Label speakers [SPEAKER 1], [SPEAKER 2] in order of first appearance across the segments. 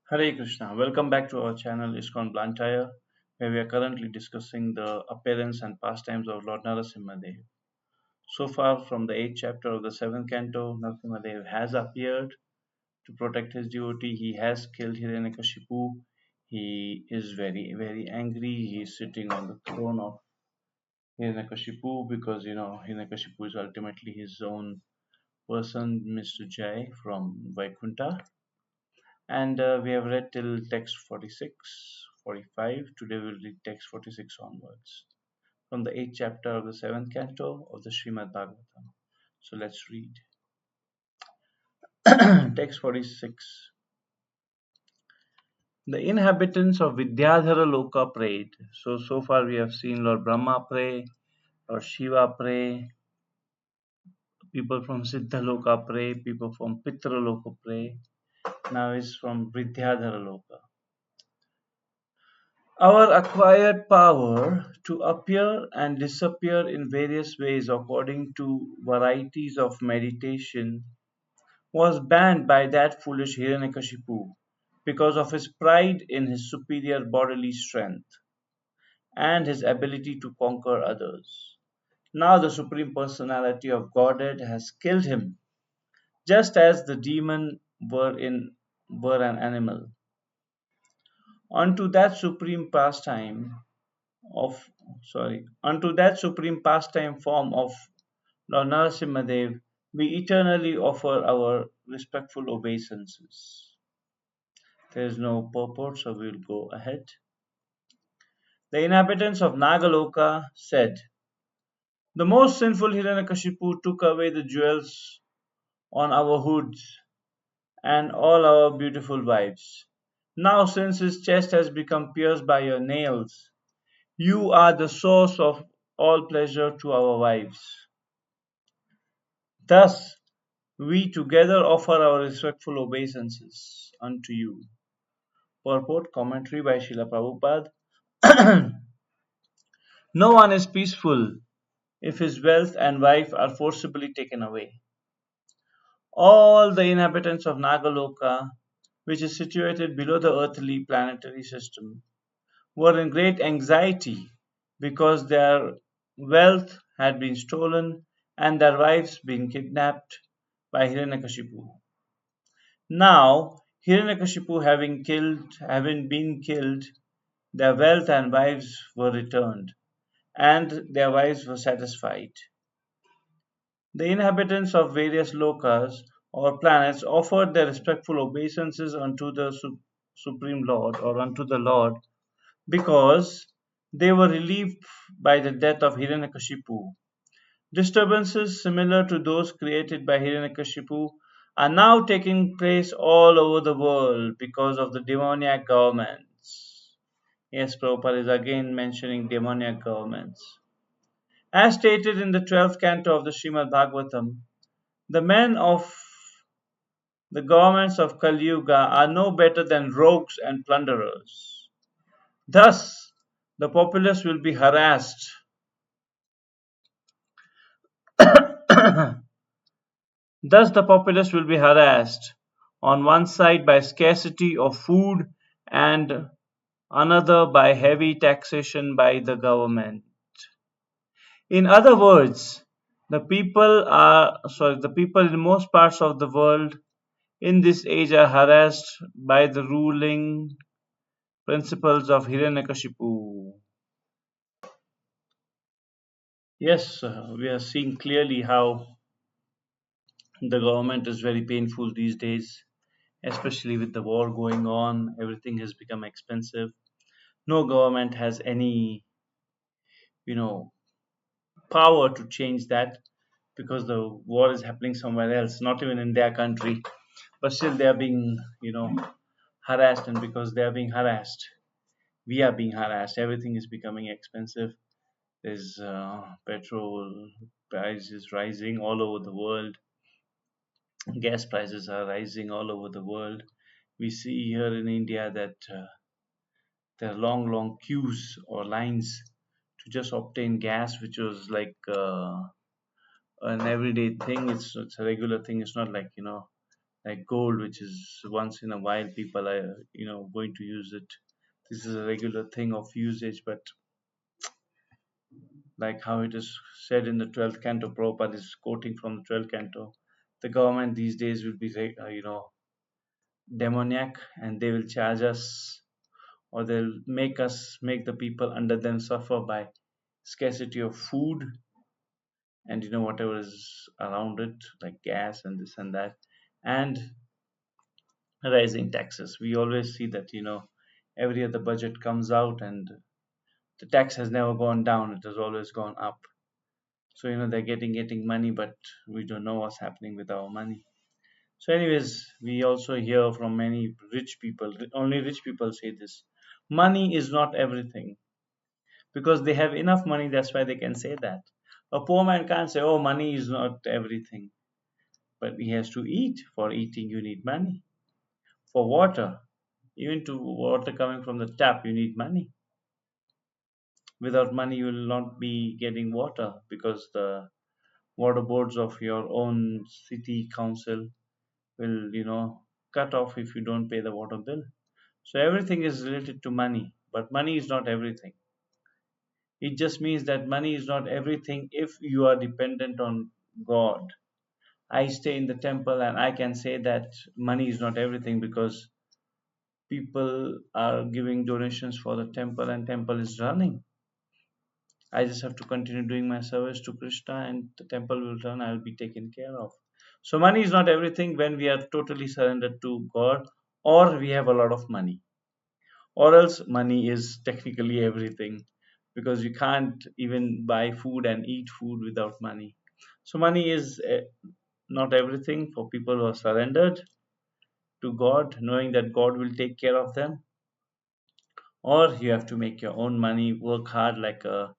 [SPEAKER 1] Hare Krishna. Welcome back to our channel ISKCON Blantyre, where we are currently discussing the appearance and pastimes of Lord Narasimhadeva. So far, from the 8th chapter of the 7th canto, Narasimhadeva has appeared to protect his devotee. He has killed Hiranyakasipu. He is very, very angry. He is sitting on the throne of Hiranyakasipu because Hiranyakasipu is ultimately his own person, Mr. Jai from Vaikuntha. And we have read till text 46, 45. Today we'll read text 46 onwards from the 8th chapter of the 7th canto of the Srimad Bhagavatam. So let's read. Text 46. The inhabitants of Vidyadhara Loka prayed. So far we have seen Lord Brahma pray, Lord Shiva pray, people from Siddha Loka pray, people from Pitra Loka pray. Now is from Vidyadhara Loka. Our acquired power to appear and disappear in various ways according to varieties of meditation was banned by that foolish Hiranyakashipu because of his pride in his superior bodily strength and his ability to conquer others. Now the Supreme Personality of Godhead has killed him, just as the demon were an animal. Unto that supreme pastime of unto that supreme pastime form of Lord Narasimhadev, we eternally offer our respectful obeisances. There is no purport, so we'll go ahead. The inhabitants of Nagaloka said, the most sinful Hiranyakashipu took away the jewels on our hoods and all our beautiful wives. Now, since his chest has become pierced by your nails, you are the source of all pleasure to our wives. Thus, we together offer our respectful obeisances unto you. Purport commentary by Srila Prabhupada. No one is peaceful if his wealth and wife are forcibly taken away. All the inhabitants of Nagaloka, which is situated below the earthly planetary system, were in great anxiety because their wealth had been stolen and their wives been kidnapped by Hiranyakashipu. Now, Hiranyakashipu having been killed, their wealth and wives were returned, and their wives were satisfied. The inhabitants of various lokas or planets offered their respectful obeisances unto the Supreme Lord or unto the Lord because they were relieved by the death of Hiranyakashipu. Disturbances similar to those created by Hiranyakashipu are now taking place all over the world because of the demoniac governments. Yes, Prabhupada is again mentioning demoniac governments. As stated in the 12th canto of the Srimad Bhagavatam, the men of the governments of Kali Yuga are no better than rogues and plunderers. Thus, the populace will be harassed. Thus, the populace will be harassed on one side by scarcity of food and another by heavy taxation by the government. In other words, the people in most parts of the world in this age are harassed by the ruling principles of Hiranyakashipu. Yes, we are seeing clearly how the government is very painful these days, especially with the war going on. Everything has become expensive. No government has any, you know, power to change that because the war is happening somewhere else, not even in their country. But still, they are being, harassed, and because they are being harassed, we are being harassed. Everything is becoming expensive. There's petrol prices rising all over the world. Gas prices are rising all over the world. We see here in India that there are long, long queues or lines to just obtain gas, which was like an everyday thing. It's a regular thing. It's not like like gold, which is once in a while people are going to use it. This is a regular thing of usage, but like how it is said in the 12th canto, Prabhupada is quoting from the 12th canto, the government these days will be demoniac, and they will charge us, or they'll make the people under them suffer by scarcity of food, and whatever is around it, like gas and this and that, and rising taxes. We always see that every other budget comes out, and the tax has never gone down, it has always gone up. So they're getting money, but we don't know what's happening with our money. So anyways, we also hear from many rich people, only rich people say this: money is not everything. Because they have enough money, that's why they can say that. A poor man can't say, oh, money is not everything. But he has to eat. For eating you need money. For water, even to water coming from the tap, you need money. Without money, you will not be getting water, because the water boards of your own city council will, cut off if you don't pay the water bill. So everything is related to money, but money is not everything. It just means that money is not everything if you are dependent on God. I stay in the temple and I can say that money is not everything, because people are giving donations for the temple and temple is running. I just have to continue doing my service to Krishna and the temple will run, I will be taken care of. So money is not everything when we are totally surrendered to God, or we have a lot of money. Or else money is technically everything, because you can't even buy food and eat food without money. So money is not everything for people who are surrendered to God, knowing that God will take care of them. Or you have to make your own money, work hard like a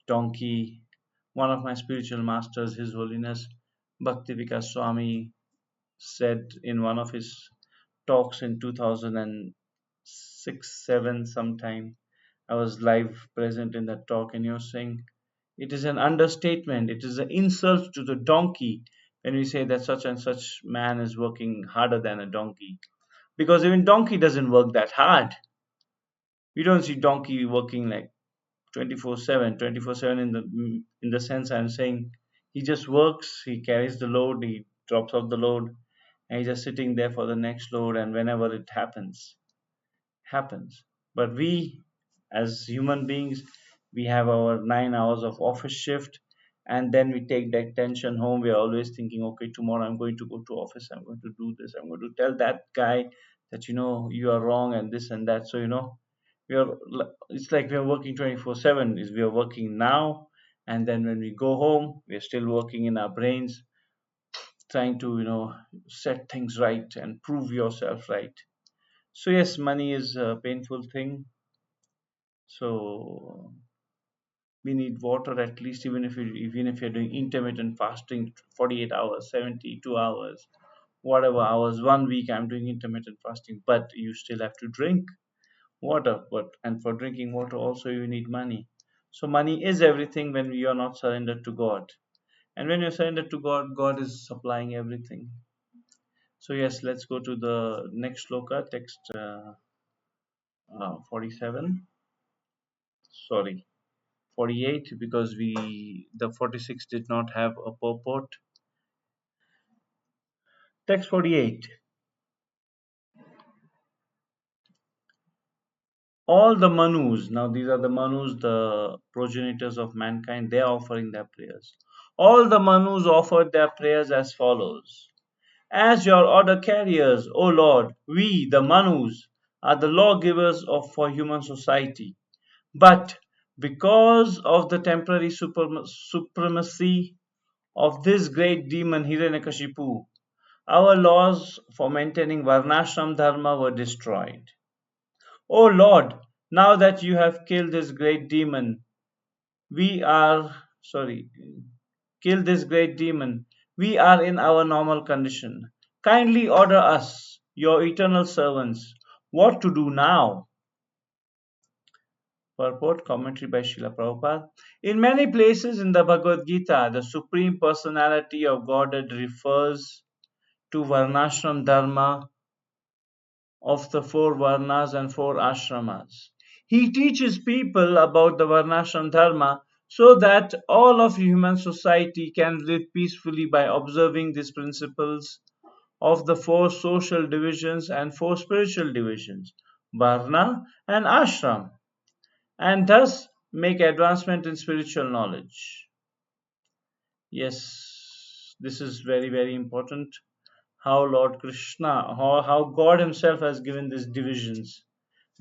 [SPEAKER 1] donkey. One of my spiritual masters, His Holiness Bhaktivika Swami, said in one of his talks in 2006 7 sometime. I was live present in that talk, and he was saying it is an understatement, it is an insult to the donkey when we say that such and such man is working harder than a donkey, because even donkey doesn't work that hard. We don't see donkey working like 24/7, 24/7 in the sense I'm saying he just works, he carries the load, he drops off the load, and he's just sitting there for the next load, and whenever it happens. But we, as human beings, we have our 9 hours of office shift, and then we take that tension home. We are always thinking, okay, tomorrow I'm going to go to office, I'm going to do this, I'm going to tell that guy that you are wrong and this and that. So we are it's like we are working 24/7. Is we are working now, and then when we go home, we are still working in our brains, trying to set things right and prove yourself right. So yes, money is a painful thing. So we need water at least, even if you're doing intermittent fasting 48 hours, 72 hours, whatever hours, 1 week I'm doing intermittent fasting, but you still have to drink water. But and for drinking water also you need money. So money is everything when you are not surrendered to God. And when you're surrendered to God, God is supplying everything. So yes, let's go to the next sloka, text 47. Sorry, 48, because the 46 did not have a purport. Text 48. All the Manus, now these are the Manus, the progenitors of mankind, they are offering their prayers. All the Manus offered their prayers as follows: as your order carriers, O Lord, we, the Manus, are the lawgivers for human society. But because of the temporary supremacy of this great demon Hiranyakasipu, our laws for maintaining Varnashram Dharma were destroyed. O Lord, now that you have killed this great demon, we are sorry, kill this great demon, we are in our normal condition. Kindly order us, your eternal servants, what to do now. Purport commentary by Srila Prabhupada. In many places in the Bhagavad Gita, the Supreme Personality of Godhead refers to Varnashram Dharma of the four Varnas and four Ashramas. He teaches people about the Varnashram Dharma so that all of human society can live peacefully by observing these principles of the four social divisions and four spiritual divisions, Varna and Ashram, and thus make advancement in spiritual knowledge. Yes, this is very, very important. How Lord Krishna, how God Himself has given these divisions.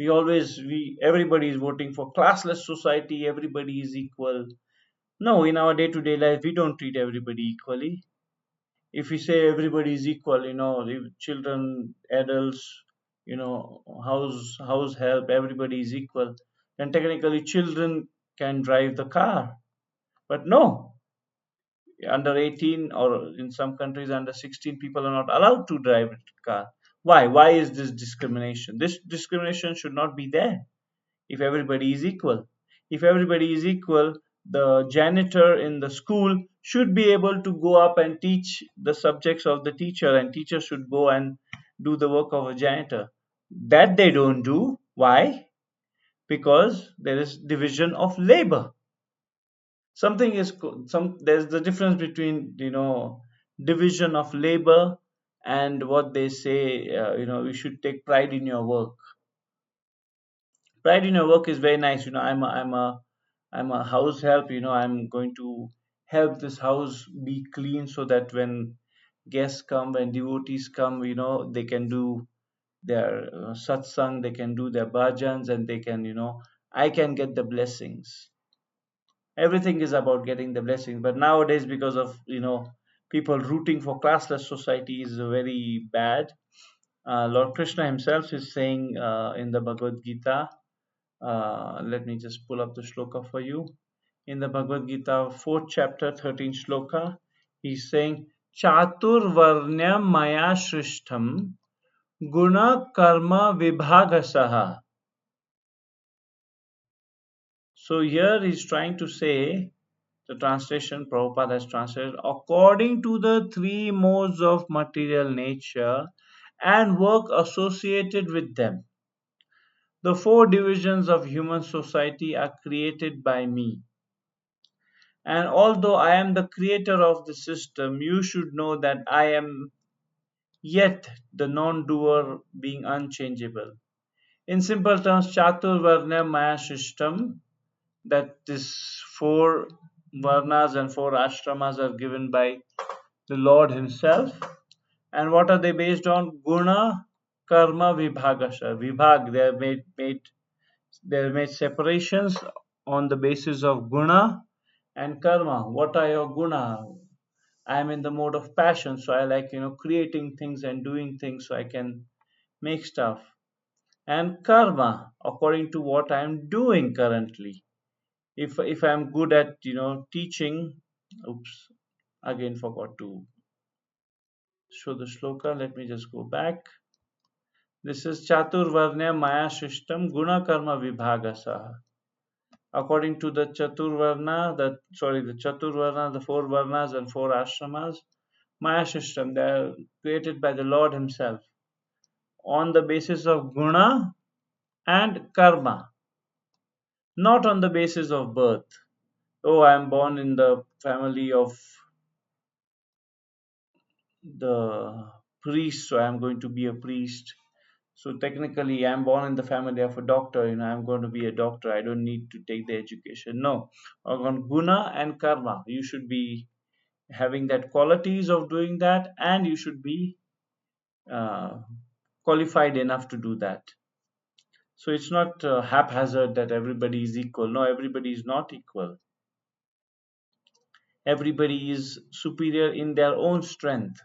[SPEAKER 1] Everybody is voting for classless society, everybody is equal. No, in our day-to-day life, we don't treat everybody equally. If we say everybody is equal, if children, adults, house help, everybody is equal, then technically children can drive the car. But no, under 18 or in some countries under 16 people are not allowed to drive a car. Why is this discrimination? This discrimination should not be there. If everybody is equal, the janitor in the school should be able to go up and teach the subjects of the teacher, and teacher should go and do the work of a janitor. That they don't do. Why? Because there is division of labor. Something is there's the difference between division of labor and what they say, you should take pride in your work. Pride in your work is very nice. I'm a house help. I'm going to help this house be clean so that when guests come, when devotees come, they can do their satsang, they can do their bhajans, and they can, I can get the blessings. Everything is about getting the blessings. But nowadays, because of people rooting for classless society, is very bad. Lord Krishna himself is saying in the Bhagavad Gita. Let me just pull up the shloka for you. In the Bhagavad Gita, 4th chapter, 13th shloka, he's saying, Chatur Varnyam Maya Shrishtham Guna Karma Vibhagasaha. So here he's trying to say, the translation Prabhupada has translated, according to the three modes of material nature and work associated with them. The four divisions of human society are created by me. And although I am the creator of the system, you should know that I am yet the non-doer, being unchangeable. In simple terms, Chatur Varna Maya system, that this four varnas and four ashramas are given by the Lord Himself. And what are they based on? Guna, Karma, Vibhagasha. Vibhag, they made separations on the basis of guna and karma. What are your guna? I am in the mode of passion, so I like creating things and doing things so I can make stuff. And karma, according to what I am doing currently. If I am good at teaching, oops, again forgot to show the shloka. Let me just go back. This is Chatur Varnya Maya Shishtam Guna Karma Vibhagasa. According to the Chaturvarna, the four Varnas and four Ashramas, Maya system, they are created by the Lord Himself on the basis of Guna and Karma, not on the basis of birth. Oh, I am born in the family of the priest, so I am going to be a priest. So technically, I am born in the family of a doctor. I'm going to be a doctor. I don't need to take the education. No, on Guna and Karma, you should be having that qualities of doing that, and you should be uh, qualified enough to do that. So it's not haphazard that everybody is equal. No, everybody is not equal. Everybody is superior in their own strength.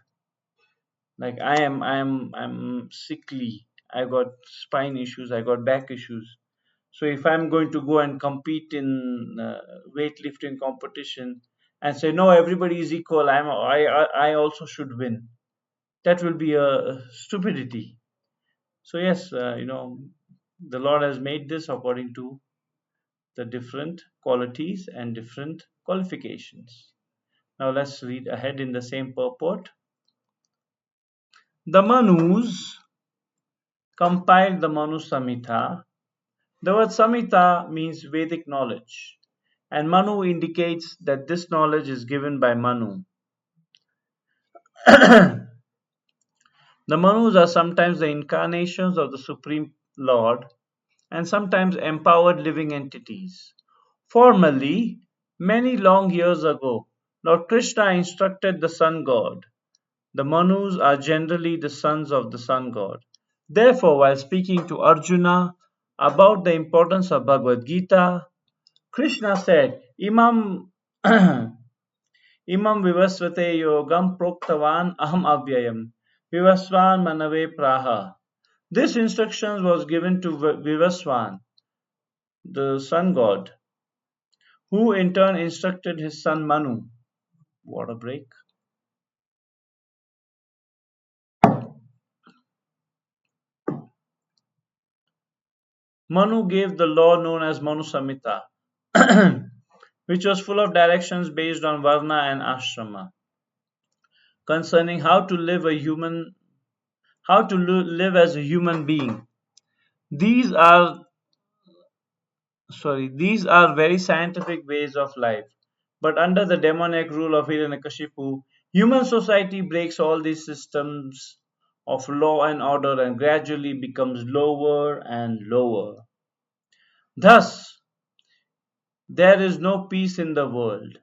[SPEAKER 1] Like I'm sickly. I got spine issues, I got back issues. So if I'm going to go and compete in weightlifting competition and say no, everybody is equal, I also should win, that will be a stupidity. So yes, the Lord has made this according to the different qualities and different qualifications. Now let's read ahead in the same purport. The Manus compiled the Manu Samhita. The word Samhita means Vedic knowledge, and Manu indicates that this knowledge is given by Manu. The Manus are sometimes the incarnations of the Supreme Lord and sometimes empowered living entities. Formerly, many long years ago, Lord Krishna instructed the sun god. The Manus are generally the sons of the sun god. Therefore, while speaking to Arjuna about the importance of Bhagavad Gita, Krishna said, Imam vivasvate yogam proktavan aham avyayam vivasvan manave praha. This instruction was given to Vivasvan, the sun god, who in turn instructed his son Manu. What a break. Manu gave the law known as Manu Samhita, which was full of directions based on Varna and Ashrama, concerning how to live as a human being. These are these are very scientific ways of life. But under the demoniac rule of Hiranyakasipu, human society breaks all these systems of law and order and gradually becomes lower and lower. Thus, there is no peace in the world.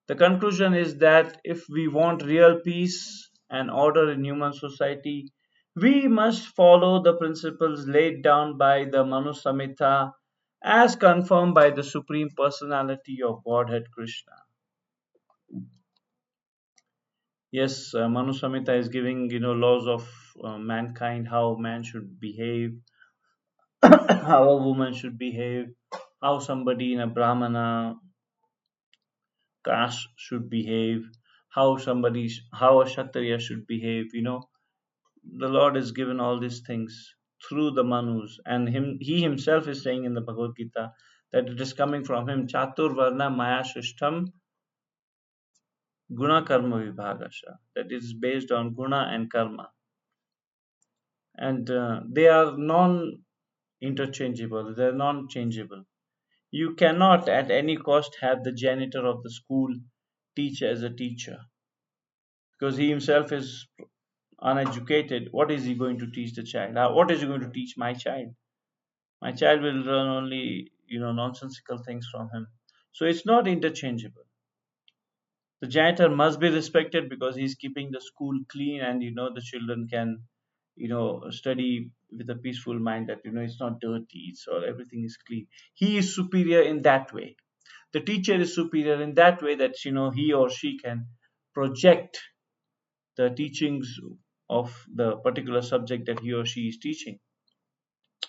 [SPEAKER 1] The conclusion is that if we want real peace and order in human society, we must follow the principles laid down by the Manu Samhita as confirmed by the Supreme Personality of Godhead Krishna. Yes, Manu Samhita is giving laws of mankind, how man should behave, how a woman should behave, how somebody in a Brahmana caste should behave, how a Kshatriya should behave. The Lord has given all these things through the Manus, and he himself is saying in the Bhagavad Gita that it is coming from him. Chatur Varna Maya Shishtam Guna Karma Vibhagasha. That is based on Guna and Karma, and they are non-interchangeable. They are non-changeable. You cannot, at any cost, have the janitor of the school teach as a teacher because he himself is uneducated. What is he going to teach the child? What is he going to teach my child? My child will learn only nonsensical things from him. So it's not interchangeable. The janitor must be respected because he's keeping the school clean, and the children can study with a peaceful mind that it's not dirty, it's all everything is clean. He is superior in that way. The teacher is superior in that way that he or she can project the teachings of the particular subject that he or she is teaching.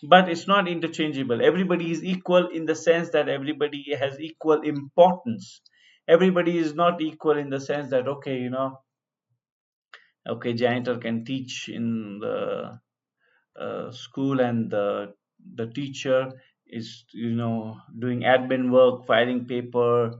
[SPEAKER 1] But it's not interchangeable. Everybody is equal in the sense that everybody has equal importance. Everybody is not equal in the sense that okay, janitor can teach in the school, and the teacher is doing admin work, filing paper,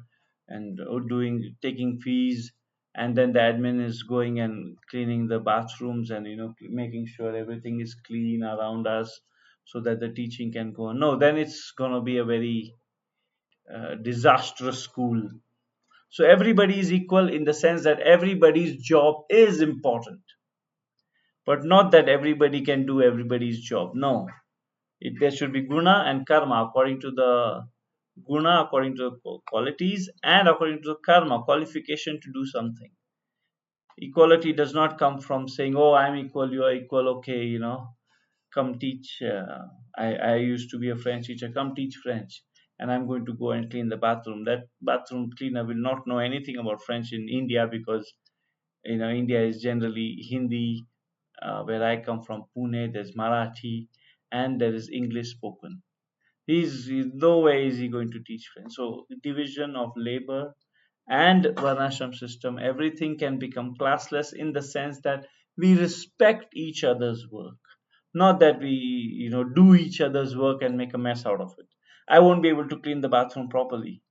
[SPEAKER 1] and doing taking fees, and then the admin is going and cleaning the bathrooms and making sure everything is clean around us so that the teaching can go on. No, then it's going to be a very disastrous school. So everybody is equal in the sense that everybody's job is important, but not that everybody can do everybody's job. No, there should be guna and karma according to the guna, according to the qualities, and according to the karma, qualification to do something. Equality does not come from saying, "Oh, I'm equal, you are equal. Okay, come teach." I used to be a French teacher. Come teach French, and I'm going to go and clean the bathroom. That bathroom cleaner will not know anything about French in India because India is generally Hindi. Where I come from, Pune, there's Marathi, and there is English spoken. He's no way is he going to teach French. So division of labor and varnashram system, everything can become classless in the sense that we respect each other's work, not that we do each other's work and make a mess out of it. I won't be able to clean the bathroom properly.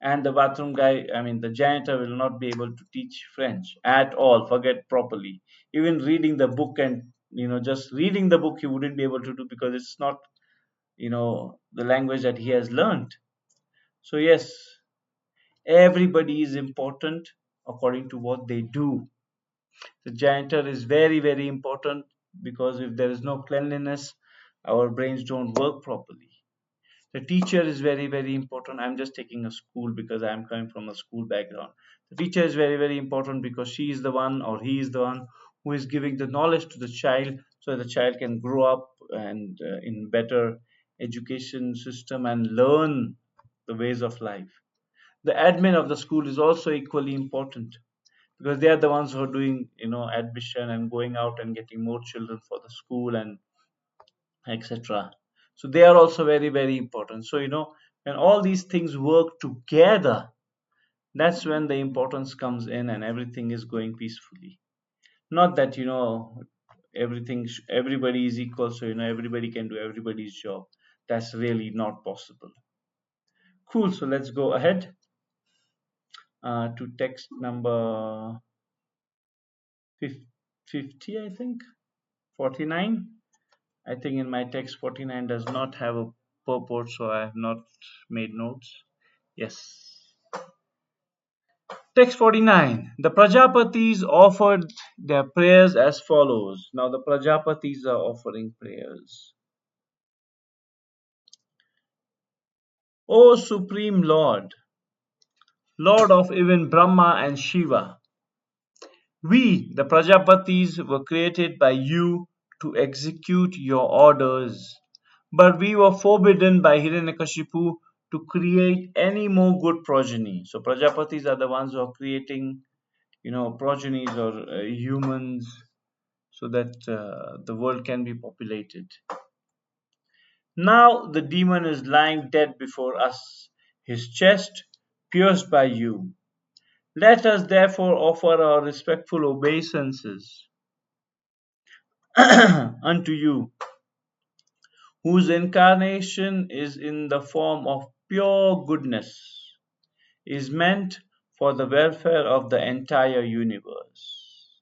[SPEAKER 1] And the bathroom guy, I mean, the janitor will not be able to teach French at all, forget properly. Even reading the book and, just reading the book, he wouldn't be able to do because it's not, the language that he has learned. So, yes, everybody is important according to what they do. The janitor is very, very important because if there is no cleanliness, our brains don't work properly. The teacher is very, very important. I'm just taking a school because I'm coming from a school background. The teacher is very, very important because she is the one or he is the one who is giving the knowledge to the child so the child can grow up and in better education system and learn the ways of life. The admin of the school is also equally important because they are the ones who are doing, admission and going out and getting more children for the school and etc. So they are also very, very important. So when all these things work together, that's when the importance comes in and everything is going peacefully. Not that everybody is equal, so everybody can do everybody's job. That's really not possible. Cool. So let's go ahead to text number 50, I think. 49. I think in my text 49 does not have a purport, so I have not made notes. Yes. Text 49. The Prajapatis offered their prayers as follows. Now the Prajapatis are offering prayers. O Supreme Lord, Lord of even Brahma and Shiva, we, the Prajapatis, were created by you to execute your orders. But we were forbidden by Hiranyakasipu to create any more good progeny. So Prajapatis are the ones who are creating, progenies or humans so that the world can be populated. Now the demon is lying dead before us, his chest pierced by you. Let us therefore offer our respectful obeisances unto you, whose incarnation is in the form of pure goodness, is meant for the welfare of the entire universe.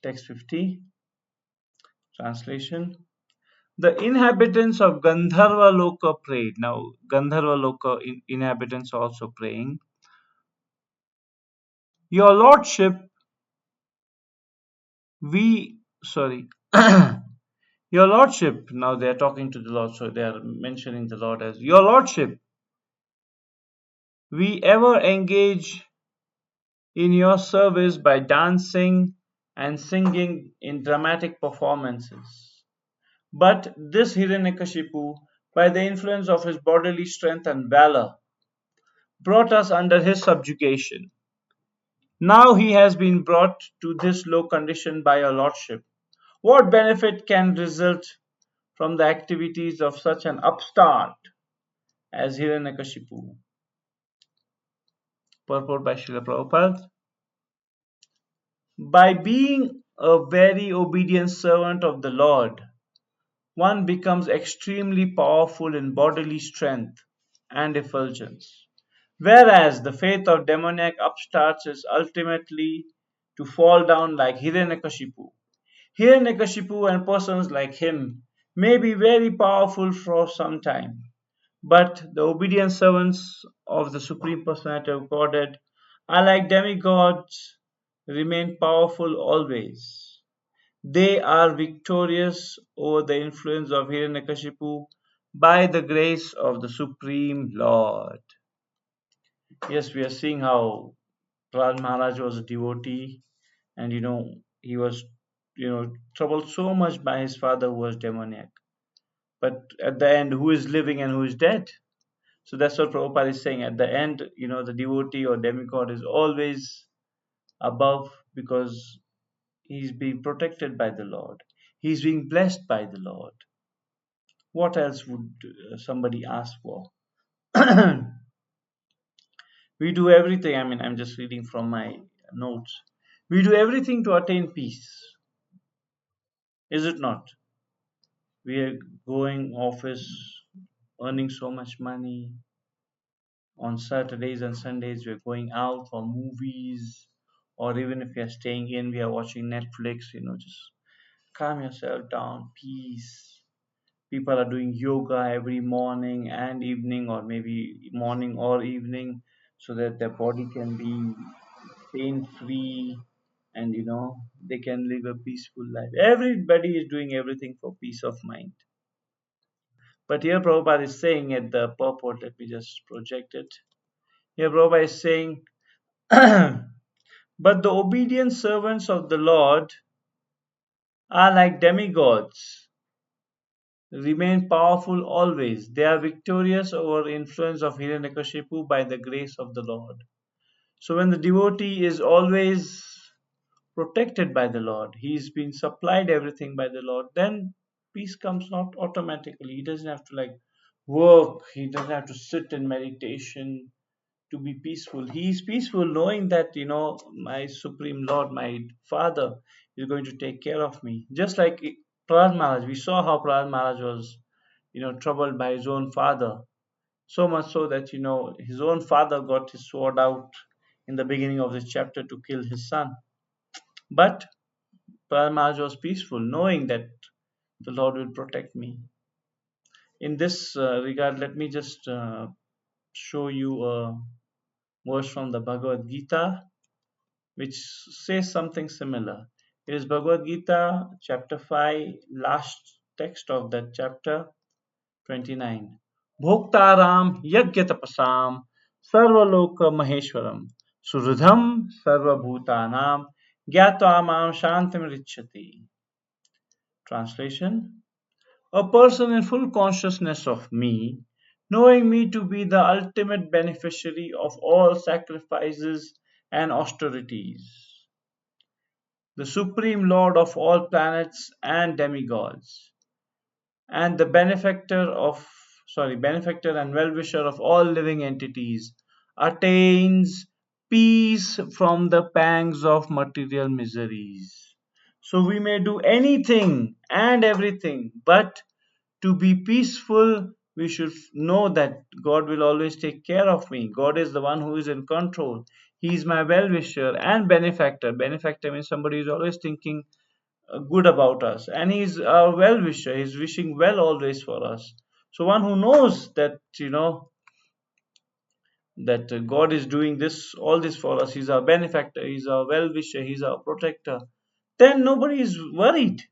[SPEAKER 1] Text 50, translation. The inhabitants of Gandharva Loka prayed. Now, Gandharva Loka inhabitants are also praying. Your Lordship, sorry. Your Lordship, now they are talking to the Lord, so they are mentioning the Lord as, Your Lordship, we ever engage in your service by dancing and singing in dramatic performances. But this Hiranyakashipu, by the influence of his bodily strength and valor, brought us under his subjugation. Now he has been brought to this low condition by your lordship. What benefit can result from the activities of such an upstart as Hiranyakashipu? Purport by Srila Prabhupada. By being a very obedient servant of the Lord, one becomes extremely powerful in bodily strength and effulgence, whereas the faith of demoniac upstarts is ultimately to fall down like Hiranyakashipu. Hiranyakashipu and persons like him may be very powerful for some time, but the obedient servants of the Supreme Personality of Godhead are like demigods, remain powerful always. They are victorious over the influence of Hiranyakashipu by the grace of the Supreme Lord. Yes, we are seeing how Prahlad Maharaj was a devotee and he was troubled so much by his father who was demoniac. But at the end, who is living and who is dead? So that's what Prabhupada is saying. At the end, the devotee or demigod is always above because he's being protected by the Lord. He's being blessed by the Lord. What else would somebody ask for? We do everything. I mean, I'm just reading from my notes. We do everything to attain peace. Is it not? We are going office, earning so much money, on Saturdays and Sundays we're going out for movies, or even if we are staying in, we are watching Netflix. Just calm yourself down, peace. People are doing yoga every morning and evening, or maybe morning or evening, so that their body can be pain free, and they can live a peaceful life. Everybody is doing everything for peace of mind. But here Prabhupada is saying at the purport, let me just project it. Here Prabhupada is saying, but the obedient servants of the Lord are like demigods, remain powerful always. They are victorious over influence of Hiranyakasipu by the grace of the Lord. So when the devotee is always protected by the Lord, he's been supplied everything by the Lord, then peace comes not automatically. He doesn't have to work, he doesn't have to sit in meditation to be peaceful. He is peaceful knowing that, my Supreme Lord, my Father, is going to take care of me. Just like Prahlad Maharaj, we saw how Prahlad Maharaj was, troubled by his own father. So much so that, his own father got his sword out in the beginning of this chapter to kill his son. But Prahlad Maharaj was peaceful, knowing that the Lord will protect me. In this regard, let me just show you a verse from the Bhagavad Gita, which says something similar. It is Bhagavad Gita, chapter 5, last text of that chapter, 29. Bhoktaram yagyatapasam sarvaloka maheshwaram suridham sarvabhutanam gyatva shantim richati. Translation: a person in full consciousness of me, knowing me to be the ultimate beneficiary of all sacrifices and austerities, the supreme lord of all planets and demigods, and the benefactor and well-wisher of all living entities, attains peace from the pangs of material miseries. So we may do anything and everything, but to be peaceful, we should know that God will always take care of me. God is the one who is in control. He is my well-wisher and benefactor. Benefactor means somebody who is always thinking good about us, and he's a well-wisher. He's wishing well always for us. So one who knows that, that God is doing all this for us. He's our benefactor. He's our well-wisher. He's our protector. Then nobody is worried.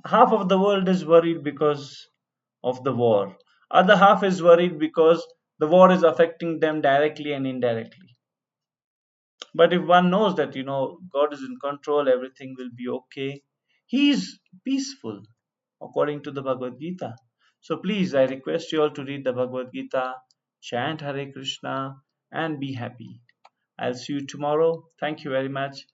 [SPEAKER 1] Half of the world is worried because of the war. Other half is worried because the war is affecting them directly and indirectly. But if one knows that, God is in control, everything will be okay, he is peaceful according to the Bhagavad Gita. So please, I request you all to read the Bhagavad Gita, chant Hare Krishna, and be happy. I'll see you tomorrow. Thank you very much.